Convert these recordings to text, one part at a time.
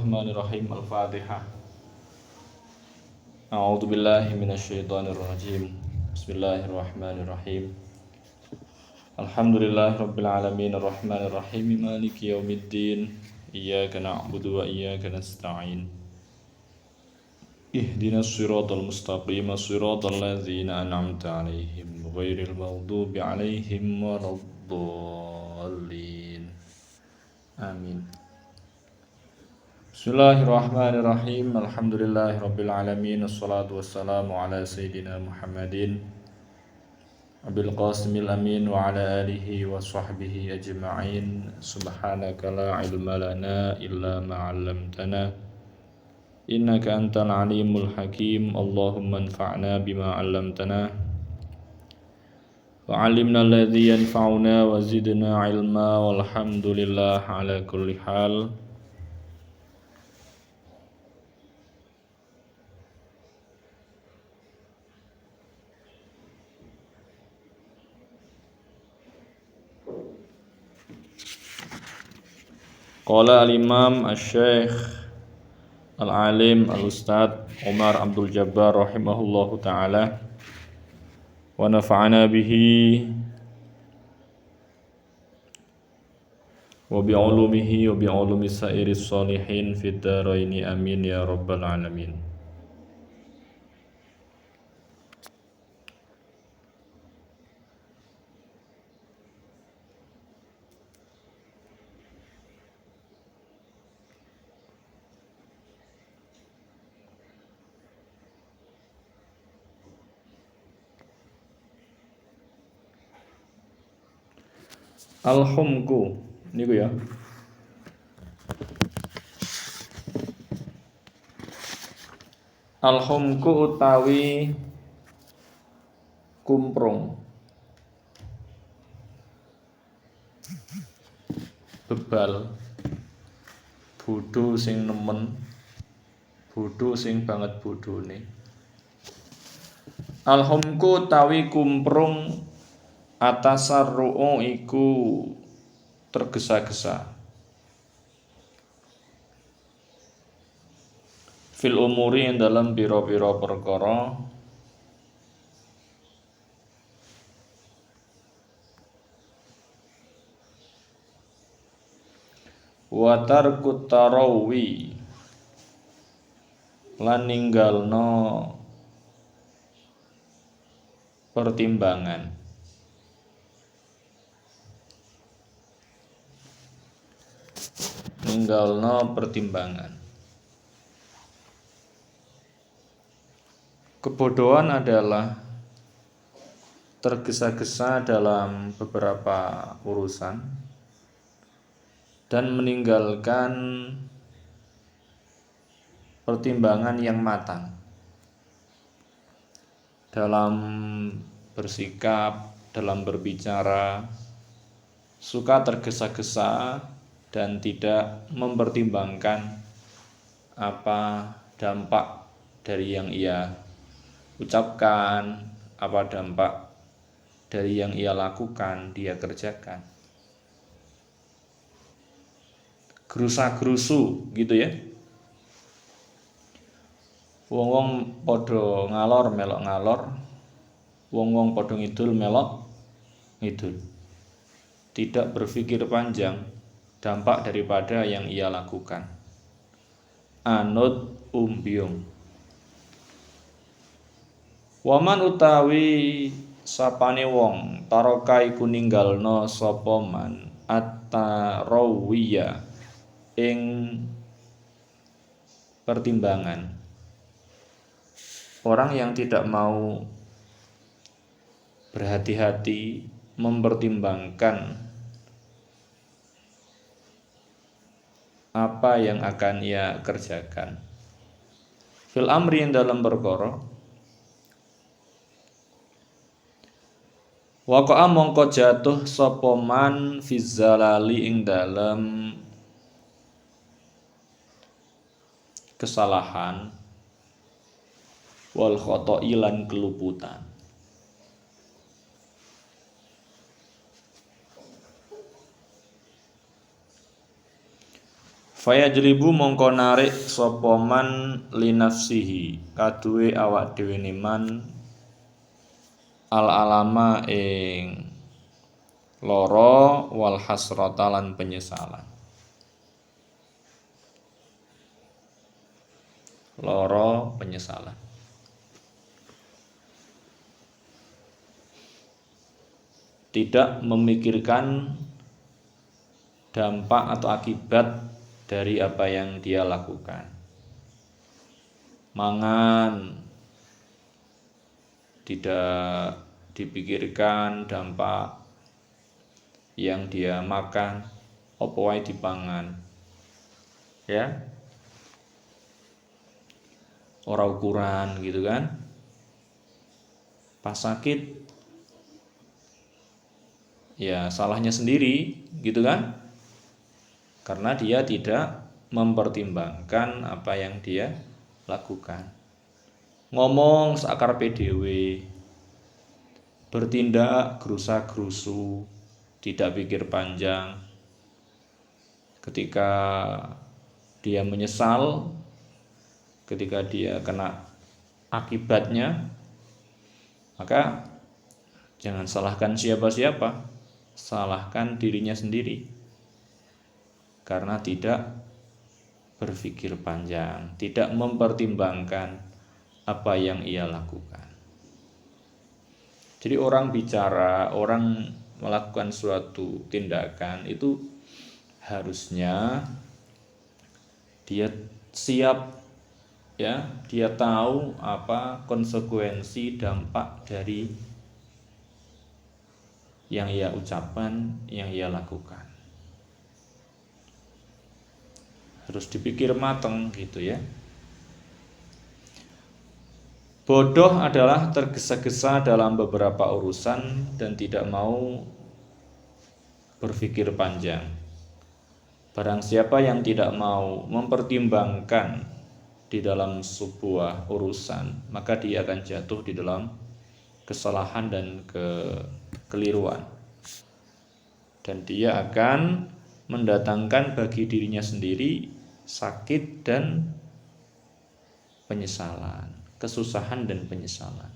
Bismillahirrahmanirrahim. Al-Fatihah. A'udzu billahi minasyaitonir rajim. Bismillahirrahmanirrahim. Alhamdulillahirabbil alamin arrahmanir rahim maliki yaumiddin. Iyyaka na'budu wa iyyaka nasta'in. Ihdinas siratal mustaqim, siratal ladzina an'amta 'alaihim ghairil maghdubi 'alaihim waladdallin. Amin. Bismillahirrahmanirrahim. Alhamdulillahirabbil alamin. Wassalatu wassalamu ala sayyidina Muhammadin Abil Qasimil Amin wa ala alihi wa sahbihi ajma'in. Subhanaka la ilma lana illa ma 'allamtana. Innaka antal alimul hakim. Allahumma anfa'na bima 'allamtana wa 'allimna alladhi yanfa'una wa zidna 'ilma walhamdulillah ala kulli hal. Qala al-imam asy-syekh al-alim al-ustad Umar Abdul Jabbar rahimahullahu ta'ala wa nafa'ana bihi wa bi'ulumihi wa bi'ulumi sa'iris salihin fid dharaini amin ya rabbal alamin. Al-humku niku ya. Al-humku utawi kumprung. Bebal. Bodho sing nemen. Bodho sing banget bodhone. Al-humku utawi kumprung atasarru'u iku tergesa-gesa fil umuri yang dalam biro-biro perkara wa tarkut tarawi lan ninggalno pertimbangan. Ninggalno pertimbangan. Kebodohan adalah tergesa-gesa dalam beberapa urusan dan meninggalkan pertimbangan yang matang dalam bersikap, dalam berbicara, suka tergesa-gesa dan tidak mempertimbangkan apa dampak dari yang ia ucapkan, apa dampak dari yang ia lakukan, dia kerjakan. Gerusa-gerusu gitu ya. Wong-wong padha ngalor melok ngalor, wong-wong padha ngidul melok ngidul. Tidak berpikir panjang dampak daripada yang ia lakukan. Anut umbyung. Waman utawi sapane wong taroka iku ninggalno sapa man at-tarawiya ing pertimbangan. Orang yang tidak mau berhati-hati mempertimbangkan apa yang akan ia kerjakan. Fil amri yang dalam perkara waqa'a mongko jatuh sapa man fi zalali ing dalam kesalahan wal khoto'i lan keluputan. Fayajlibu mongko narik sapa man linafsihi kaduwe awak dhewe man al alama ing lara wal hasrata lan penyesalan. Lara penyesalan. Tidak memikirkan dampak atau akibat dari apa yang dia lakukan. Mangan tidak dipikirkan dampak yang dia makan, apa wae dipangan. Ya. Ora ukuran gitu kan. Pas sakit ya salahnya sendiri gitu kan. Karena dia tidak mempertimbangkan apa yang dia lakukan. Ngomong sakarepe dhewe, bertindak gerusa-gerusu, tidak pikir panjang. Ketika dia menyesal, ketika dia kena akibatnya, maka jangan salahkan siapa-siapa, salahkan dirinya sendiri. Karena tidak berpikir panjang, tidak mempertimbangkan apa yang ia lakukan. Jadi orang bicara, orang melakukan suatu tindakan itu harusnya dia siap, ya, dia tahu apa konsekuensi dampak dari yang ia ucapkan, yang ia lakukan. Harus dipikir matang gitu ya. Bodoh adalah tergesa-gesa dalam beberapa urusan dan tidak mau berpikir panjang. Barang siapa yang tidak mau mempertimbangkan di dalam sebuah urusan, maka dia akan jatuh di dalam kesalahan dan kekeliruan. Dan dia akan mendatangkan bagi dirinya sendiri sakit dan penyesalan, kesusahan dan penyesalan.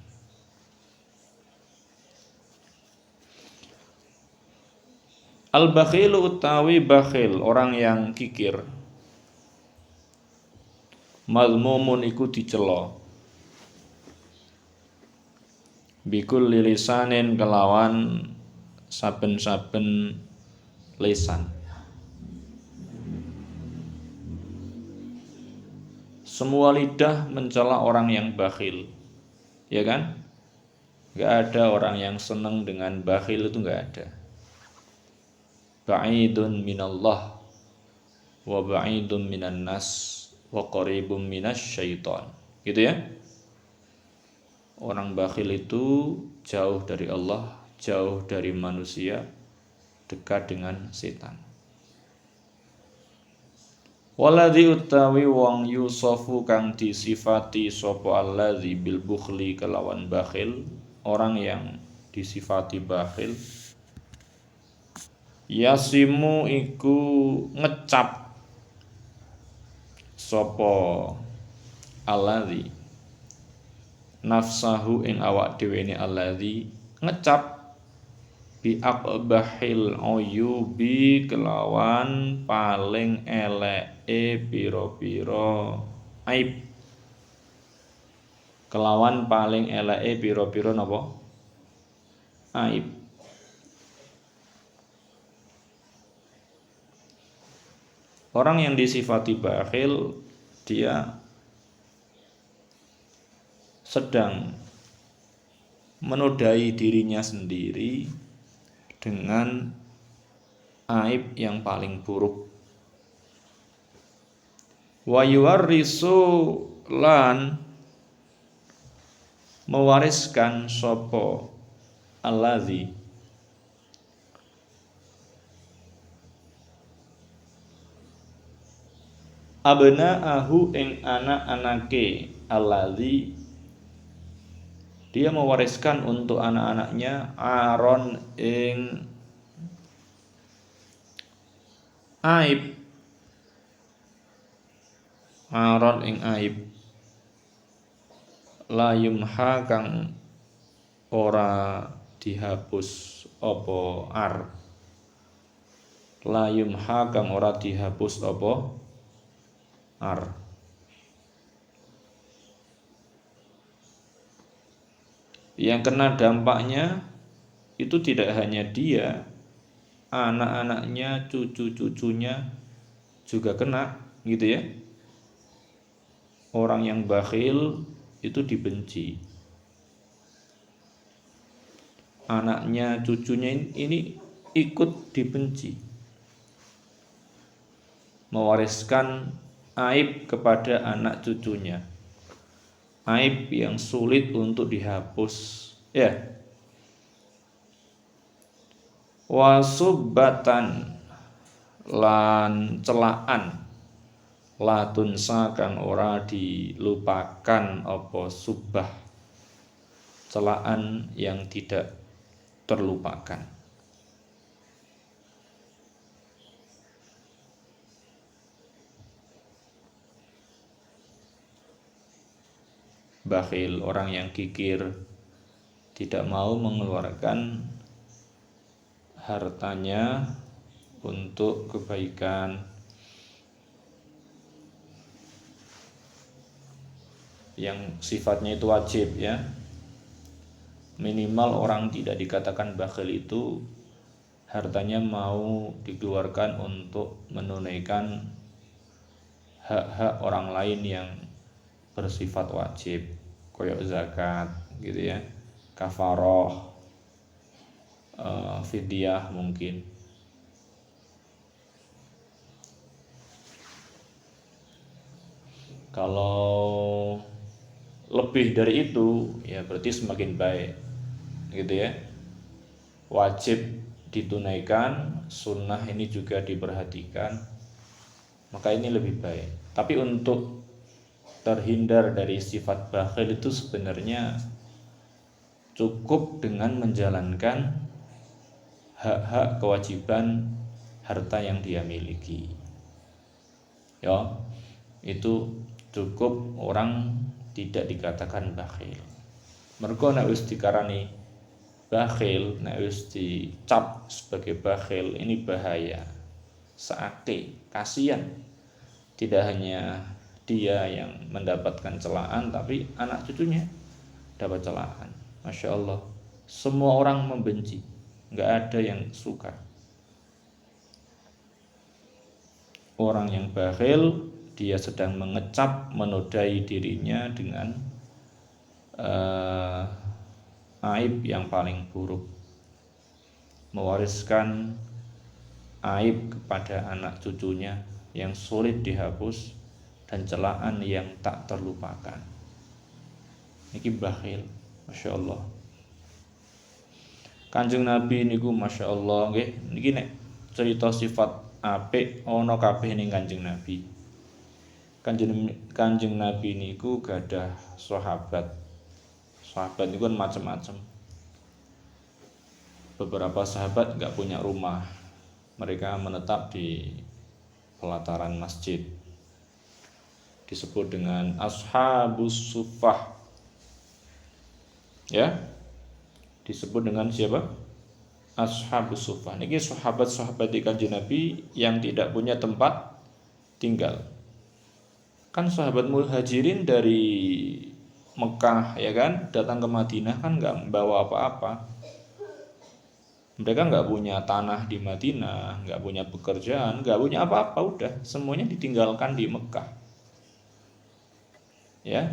Al-bakhilu utawi bakhil, orang yang kikir. Mazmumun iku dicela. Bikul lilisanin kelawan saben-saben lisan. Semua lidah mencela orang yang bakhil, ya kan? Gak ada orang yang senang dengan bakhil, itu gak ada. Ba'idun minallah wa ba'idun minan nas wa qaribun minas syaitan, gitu ya. Orang bakhil itu jauh dari Allah, jauh dari manusia, dekat dengan setan. Waladzi utawi wong yusofu kang disifati sapa alladzi bil bukhli kelawan bakhil, orang yang disifati bakhil, yasimu iku ngecap sapa alladzi nafsahu ing awak dhewe alladzi, ngecap bi aqbahil uyubi kelawan paling eleke pira-pira aib, kelawan paling eleke pira-pira napa aib. Orang yang disifati bakhil, dia sedang menodai dirinya sendiri dengan aib yang paling buruk. Wa yuwarrisu lan mewariskan sapa alladzi abna'ahu ing anak-anake alladzi, dia mewariskan untuk anak-anaknya aron ing aib aron ing aib, la yumha kang ora dihapus apa ar, la yumha kang ora dihapus apa ar. Yang kena dampaknya itu tidak hanya dia, anak-anaknya, cucu-cucunya juga kena, gitu ya. Orang yang bakhil itu dibenci, anaknya, cucunya ini ikut dibenci, mewariskan aib kepada anak cucunya, aib yang sulit untuk dihapus, ya. Wasubbatan lan celaan, latunsa kang ora dilupakan apa subbah, celaan yang tidak terlupakan. Bakhil, orang yang kikir, tidak mau mengeluarkan hartanya untuk kebaikan yang sifatnya itu wajib, ya. Minimal orang tidak dikatakan bakhil itu hartanya mau dikeluarkan untuk menunaikan hak-hak orang lain yang bersifat wajib, koyok zakat gitu ya, kafaroh, fidyah mungkin. Kalau lebih dari itu ya berarti semakin baik, gitu ya. Wajib ditunaikan, sunnah ini juga diperhatikan, maka ini lebih baik. Tapi untuk terhindar dari sifat bakhil itu sebenarnya cukup dengan menjalankan hak-hak kewajiban harta yang dia miliki, ya. Itu cukup, orang tidak dikatakan bakhil. Mergo nek wis dikarani bakhil, nek wis dicap sebagai bakhil, ini bahaya, seake, kasihan. Tidak hanya dia yang mendapatkan celaan, tapi anak cucunya dapat celaan. Masya Allah, semua orang membenci, nggak ada yang suka. Orang yang bakhil, dia sedang mengecap, menodai dirinya dengan aib yang paling buruk, mewariskan aib kepada anak cucunya yang sulit dihapus dan celaan yang tak terlupakan. Niki bakhil, Masya Allah. Kanjeng Nabi niku Masya Allah nggih, niki nek cerita sifat apik ana kabeh ning Kanjeng Nabi. Kanjeng Nabi niku gadah sahabat. Sahabat niku kan macam-macam. Beberapa sahabat enggak punya rumah. Mereka menetap di pelataran masjid. Disebut dengan Ashabus Suffah. Ya. Disebut dengan siapa? Ashabus Suffah. Niki sahabat-sahabat di Kanjeng Nabi yang tidak punya tempat tinggal. Kan sahabat Muhajirin dari Mekah, ya kan, datang ke Madinah kan nggak membawa apa-apa. Mereka nggak punya tanah di Madinah, nggak punya pekerjaan, nggak punya apa-apa, udah semuanya ditinggalkan di Mekah. Ya,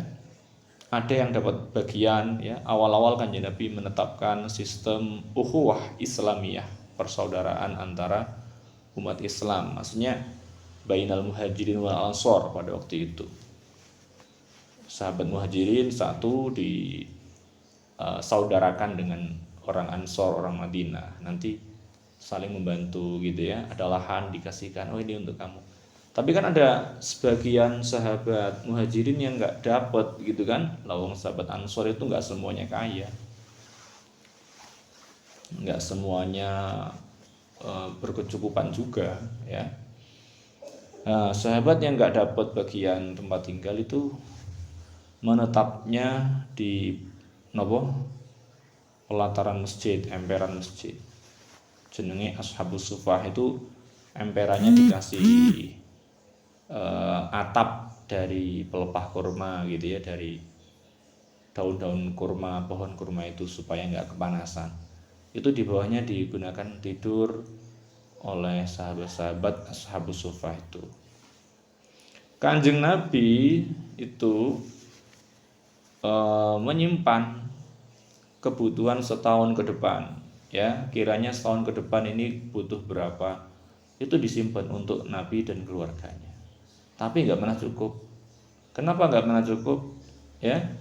ada yang dapat bagian, ya. Awal-awal kan Nabi menetapkan sistem ukhuwah Islamiyah, persaudaraan antara umat Islam, maksudnya bainal muhajirin wal ansor pada waktu itu. Sahabat muhajirin satu saudarakan dengan orang Ansor, orang Madinah, nanti saling membantu gitu ya. Ada lahan dikasihkan, oh ini untuk kamu. Tapi kan ada sebagian sahabat muhajirin yang nggak dapat gitu kan. Lawang sahabat Ansor itu nggak semuanya kaya, nggak semuanya berkecukupan juga, ya. Nah, sahabat yang nggak dapat bagian tempat tinggal itu menetapnya di nopo pelataran masjid, emperan masjid. Jenenge Ashabus Sufah itu emperannya dikasih atap dari pelepah kurma gitu ya, dari daun-daun kurma, pohon kurma itu supaya nggak kepanasan. Itu di bawahnya digunakan tidur oleh sahabat-sahabat Ashabus Sufah itu. Kanjeng Nabi itu menyimpan kebutuhan setahun ke depan, ya kiranya setahun ke depan ini butuh berapa, itu disimpan untuk Nabi dan keluarganya. Tapi nggak pernah cukup. Kenapa nggak pernah cukup? Ya,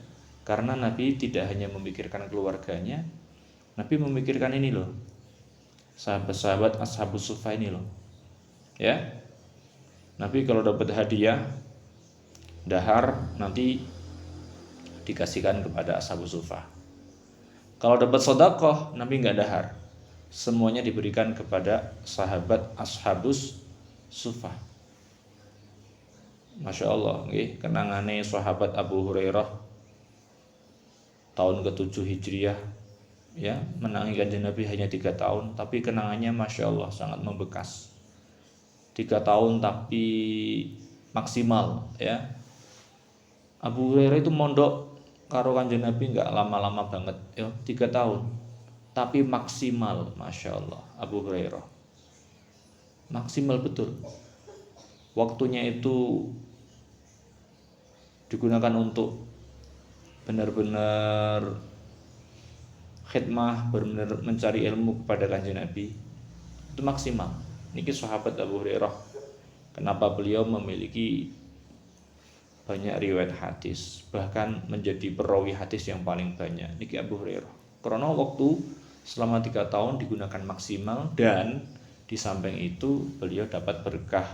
karena Nabi tidak hanya memikirkan keluarganya, Nabi memikirkan ini loh, sahabat-sahabat Ashabus Sufah ini loh, ya. Nabi kalau dapat hadiah dahar nanti dikasihkan kepada Ashabus Sufah. Kalau dapat sedekah Nabi nggak dahar, semuanya diberikan kepada sahabat Ashabus Sufah. Masya Allah, okay. Kenangane sahabat Abu Hurairah tahun ke-7 Hijriah, ya, menangi kanjeng Nabi hanya 3 tahun, tapi kenangannya Masya Allah sangat membekas. 3 tahun tapi maksimal, ya. Abu Hurairah itu mondok karo kanjeng Nabi nggak lama-lama banget, ya, 3 tahun, tapi maksimal, Masya Allah. Abu Hurairah maksimal betul. Waktunya itu digunakan untuk benar-benar khidmah, benar-benar mencari ilmu kepada kanjeng Nabi, itu maksimal. Niki sahabat Abu Hurairah, kenapa beliau memiliki banyak riwayat hadis, bahkan menjadi perawi hadis yang paling banyak. Niki Abu Hurairah, karena waktu selama 3 tahun digunakan maksimal, dan di samping itu beliau dapat berkah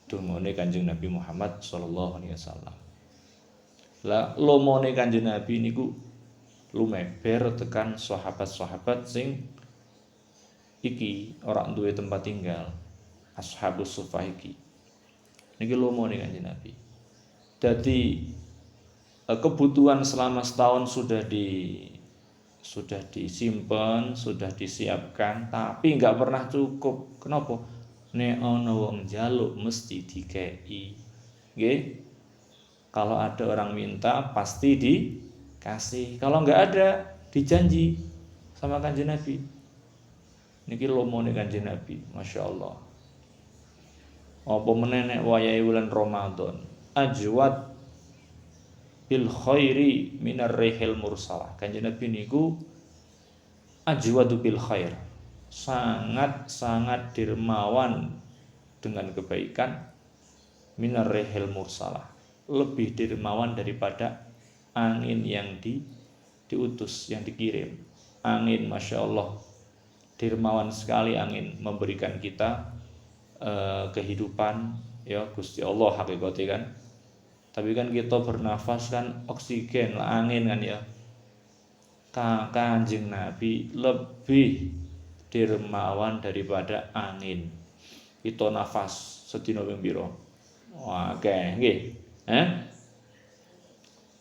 dungane kanjeng Nabi Muhammad sallallahu alaihi wasallam. Lah lomone kanjeng Nabi niku lumeber tekan sahabat-sahabat sing iki ora duwe tempat tinggal, Ashabus Sufah iki. Niki lomone kanjeng Nabi. Jadi kebutuhan selama setahun sudah disimpan, sudah disiapkan, tapi nggak pernah cukup. Kenapa? Nek ana wong njaluk mesti dikei. Nggih. Kalau ada orang minta pasti dikasih. Kalau nggak ada dijanji sama kanjeng Nabi. Niki lomone kanjeng Nabi, Masya Allah. Apa menenek wayahe wulan Ramadan, ajwad bil khairi minar rihil mursalah. Kanjeng Nabi niku ajwadu bil khair, sangat dermawan dengan kebaikan, minar rihil mursalah, lebih dermawan daripada angin yang diutus, yang dikirim. Angin, Masya Allah, dermawan sekali angin, memberikan kita kehidupan, ya Gusti Allah hakikatnya kan. Tapi kan kita bernafas kan oksigen, angin kan ya. Kanjeng Nabi lebih dermawan daripada angin. Kita nafas sedina ping pira? Wah, akeh nggih.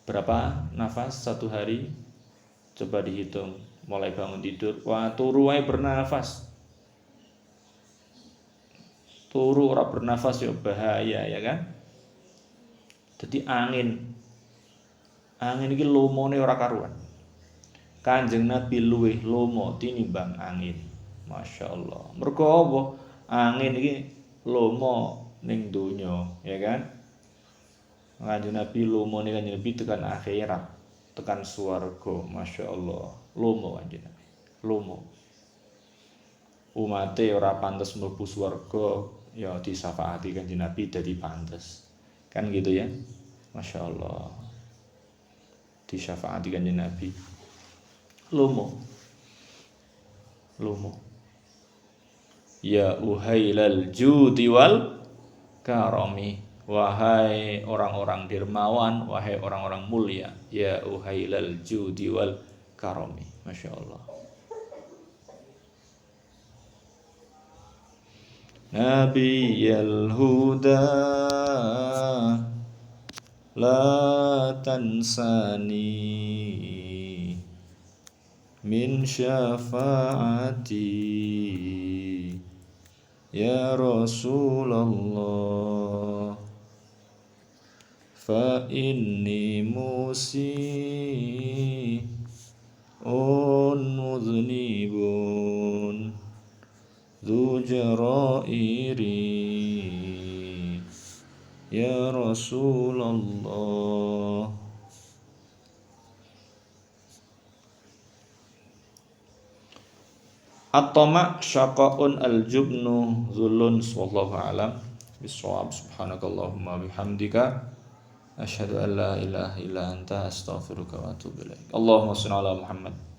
Berapa nafas satu hari? Coba dihitung. Mulai bangun tidur, wah turu wae bernafas. Turu ora bernafas ya bahaya ya kan? Jadi angin iki lomone ora karuan. Kanjeng Nabi luwih lomo tinimbang angin. Masya Allah. Mergo apa? Angin iki lomo ning donya, ya kan? Kanjeng Nabi lomo ning kanjeng Nabi tekan akhirat, tekan swarga, Masya Allah. Lomo kanjeng Nabi. Lomo. Umate ora pantes mlebu swarga, ya disafaati kanjeng Nabi dadi pantes. Kan gitu ya. Masya Allah. Disyafaati kanjeng Nabi. Lomo. Ya uhailal judi wal karami, wahai orang-orang dermawan, wahai orang-orang mulia. Ya uhailal judi wal karami. Masya Allah. نبي الهدى لا تنساني من شفاعتي يا رسول الله فإني مسيء مذنب ذو جرائر يا رسول الله. At-tama' syaqa'un al-jubnu zulun wallahu a'lam bissawab. Subhanakallahumma bihamdika asyhadu an la ilaha illa anta astaghfiruka wa atubu ilaik. Allahumma shalli ala Muhammad.